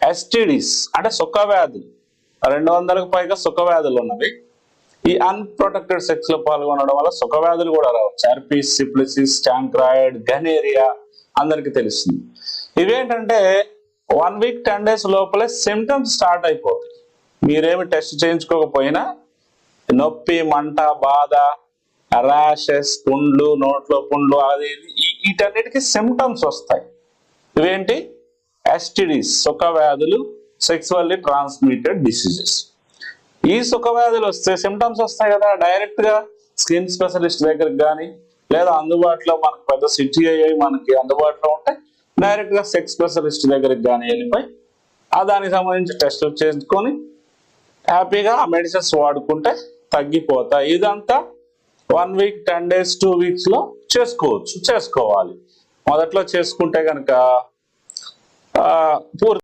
ఎస్టిడిస్ అంటే సుఖ వ్యాధులు, 200కు పైగా సుఖ వ్యాధులు ఉన్నవి. ఈ అన్ప్రొటెక్టెడ్ సెక్స్ లో పాల్గొనడం వల్ల సుఖ వ్యాధులు కూడా రావచ్చు. హెర్పిస్, సిఫిలిసిస్, చాంక్రాయిడ్, గనేరియా అందరికి తెలుస్తుంది. ఇవేంటంటే 1 వీక్ 10 days లోపలే సిమ్టమ్స్ స్టార్ట్ అయిపోతాయి. మీరేమి టెస్ట్ చేయించుకోకపోయినా నొప్పి, మంట, బాధ, ర్యాషెస్, పుండ్లు, నోట్లో పుండ్లు, అది వీటన్నిటికీ సిమ్టమ్స్ వస్తాయి. ఇవేంటి? ఎస్టిడిస్, సుఖ వ్యాధులు, సెక్సువల్లీ ట్రాన్స్మిటెడ్ డిసీజెస్. ఈ సుఖ వ్యాధులు వస్తే సిమ్టమ్స్ వస్తాయి కదా, డైరెక్ట్ గా స్కిన్ స్పెషలిస్ట్ దగ్గరికి కానీ, లేదా అందుబాటులో మనకు పెద్ద సిటీ అయ్యి మనకి అందుబాటులో ఉంటే డైరెక్ట్ గా సెక్స్ స్పెషలిస్ట్ దగ్గరికి కానీ వెళ్ళిపోయి దానికి సంబంధించి టెస్టులు చేసుకొని హ్యాపీగా ఆ మెడిసిన్స్ వాడుకుంటే తగ్గిపోతాయి. ఇదంతా 1 వీక్ 10 days 2 weeks లో చేసుకోవాలి. మొదట్లో చేసుకుంటే కనుక పూర్తి